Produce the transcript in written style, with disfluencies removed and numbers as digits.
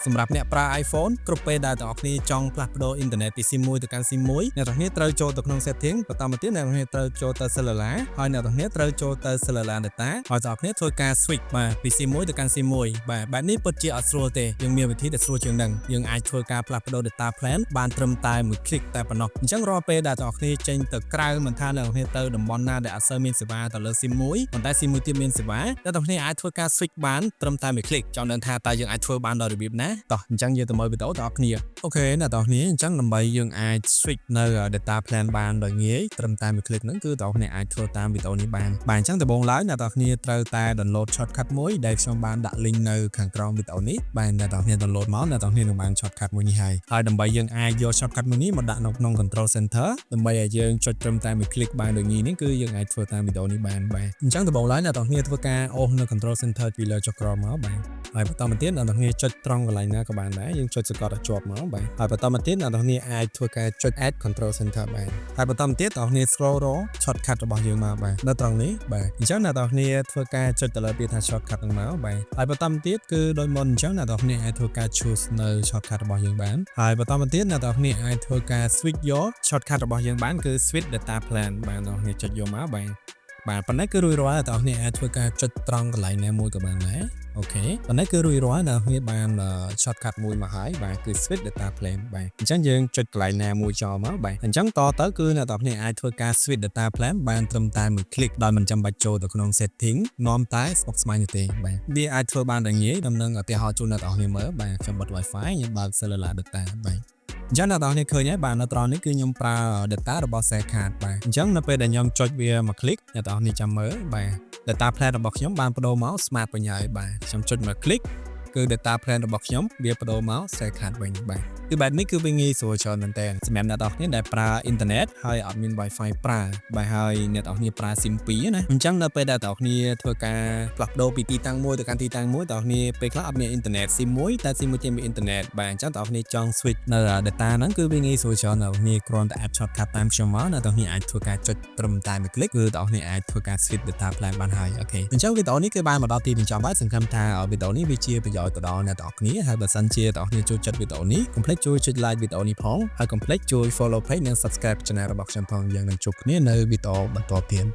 សម្រាប់អ្នកប្រើ iPhone គ្រប់ពេលដែលអ្នកគ្នាចង់ផ្លាស់ប្ដូរអ៊ីនធឺណិតពី SIM មួយទៅកាន់ SIM មួយអ្នកគ្នាត្រូវចូលទៅក្នុង setting បន្តមកទៀតអ្នកគ្នាត្រូវចូលទៅ cellular ហើយអ្នកគ្នាត្រូវចូលទៅ cellular data ហើយអ្នកគ្នាធ្វើការ switch បាទពី SIM មួយទៅកាន់ SIM មួយបាទបែបនេះពិតជាអត់ស្រួលទេយើងមានវិធីដែលស្រួលជាងនឹងយើងអាចធ្វើការផ្លាស់ប្ដូរ data plan បានត្រឹមតែមួយ click តែប៉ុណ្ណោះអញ្ចឹងរាល់ពេលដែលអ្នកគ្នាចេញទៅក្រៅមិនថាអ្នកគ្នាទៅតំបន់ណាដែលអត់សូវមានសេវាទៅលើ SIM មួយប៉ុន្តែ SIM មួយទៀតមានសេវាអ្នកគ្នាអាចធ្វើការ switch បានត្រឹមតែមួយ click ចង់ដឹងថាតើយើងអាចធ្វើបានដោយរបៀបណាតោះអញ្ចឹងយើងទៅមើលវីដេអូបងប្អូនអូខេអ្នកទាំងគ្នាអញ្ចឹងដើម្បីយើងអាច switch នៅ data plan បានដោយងាយត្រឹមតែមួយ click ហ្នឹងគឺបងប្អូនអាចធ្វើតាមវីដេអូនេះបានអញ្ចឹងដំបូងឡើយអ្នកទាំងគ្នាត្រូវតែ download shortcut មួយដែលខ្ញុំបានដាក់ link នៅខាងក្រោមវីដេអូនេះបាទអ្នកទាំងគ្នា download មកអ្នកទាំងគ្នានឹងបាន shortcut មួយនេះហើយដើម្បីយើងអាចយក shortcut មួយនេះមកដាក់នៅក្នុង control center ដើម្បីឲ្យយើងចុចត្រឹមតែមួយ click បានដូចនេះគឺយើងអាចធ្វើតាមវីដេអូនេះបានបាទអញ្ចឹងដំបូងឡើយអ្នកទាំងគ្នាធ្វើការអូសនៅ control center ពីលើចុះក្រោមមកបាទហើយបន្តមកទៀតអ្នកទាំងគ្នាចុចត្រង់កន្លែងណាក៏បានដែរយើងចុចសកត់ឲ្យជាប់មកបាទហើយបន្តមកទៀតអ្នកទាំងគ្នាអាចធ្វើការចុច add control center បានហើយបន្តមកទៀតអ្នកទាំងគ្នា scroll រក shortcut របស់យើងមកបាទនៅត្រង់នេះបាទអញ្ចឹងអ្នកទាំងគ្នាធ្វើការចុចទៅលើពាក្យថា shortcut ហ្នឹងមកបាទហើយបន្តមកទៀតគឺដោយមុនអញ្ចឹងអ្នកទាំងគ្នាអាចធ្វើការ choose នៅ shortcut របស់យើងបានហើយបន្តមកទៀតអ្នកទាំងគ្នាអាចធ្វើការ switch យក shortcut របស់យើងបានគឺ switch data plan បាទអ្នកទាំងគ្នាចុចយកមកបាទប៉ុណ្ណេះគឺរួចរាល់អ្នកទាំងគ្នាអាចធ្វើការចុចត្រង់កន្លែងណាមួយក៏បានដែរអូខេប៉ុណ្ណេះគឺរួចរាល់អ្នកគ្នាបាន shortcut មួយមកហើយបាទគឺ switch data plan បាទអញ្ចឹងយើងចុចកន្លែងណាមួយចោលមកបាទអញ្ចឹងតទៅគឺអ្នកទាំងគ្នាអាចធ្វើការ switch data plan បានត្រឹមតែមួយ click ដោយមិនចាំបាច់ចូលទៅក្នុង setting នាំតែស្មុគស្មាញទេបាទវាអាចធ្វើបានដោយងាយដំណឹងឧទាហរណ៍ជូនអ្នកទាំងគ្នាមើលបាទខ្ញុំបិទ Wi-Fi ខ្ញុំបើក cellular data បាទអញ្ចឹងអ្នកទាំងគ្នាឃើញហើយបាទនៅត្រង់នេះគឺខ្ញុំប្រើ data របស់ Share Card បាទអញ្ចឹងនៅពេលដែលខ្ញុំចុចវាមួយ click អ្នកទាំងគ្នាចាំមើលបាទ data plan របស់ខ្ញុំបានបដូរមក smart វិញហើយបាទខ្ញុំចុចមួយ click គឺ data plan របស់ខ្ញុំវាបដូរមក Share Card វិញបាទគឺបែបនេះគឺវាងាយស្រួលច្រើនមែនតើសម្រាប់អ្នកទាំងគ្នាដែលប្រើអ៊ីនធឺណិតហើយអត់មាន Wi-Fi ប្រើបាទហើយអ្នកទាំងគ្នាប្រើ SIM 2ណាអញ្ចឹងនៅពេលដែលអ្នកទាំងគ្នាធ្វើការផ្លាស់ប្ដូរពីទីតាំងមួយទៅកាន់ទីតាំងមួយអ្នកទាំងគ្នាពេលខ្លះអត់មានអ៊ីនធឺណិត SIM មួយតែ SIM មួយទៀតមានអ៊ីនធឺណិតបាទអញ្ចឹងអ្នកទាំងគ្នាចង់ switch នៅ data ហ្នឹងគឺវាងាយស្រួលច្រើនអ្នកទាំងគ្នាគ្រាន់តែ add shortcut តាមខ្ញុំមកអ្នកទាំងគ្នាអាចធ្វើការចុចត្រឹមតែមួយ click គឺអ្នកទាំងគ្នាអាចធ្វើការ switch data plan បានហើយអូខេអញ្ចឹងវីដេអូនេះគឺបានមកដល់ទីបញ្ចប់ហើយសង្ឃឹមថាវីដេអូនេះវាជាប្រយោជន៍ទៅដល់អ្នកទាំងគ្នាហើយបើសិនជាអ្នកទាំងគ្នាចូលចិត្តវីដេអូនេះកុំភ្លេចជួយចុច like វីដេអូនេះផងហើយកុំភ្លេចជួយ follow page និង subscribe channel របស់ខ្ញុំផងយើងនឹងជួបគ្នានៅវីដេអូបន្តទៀត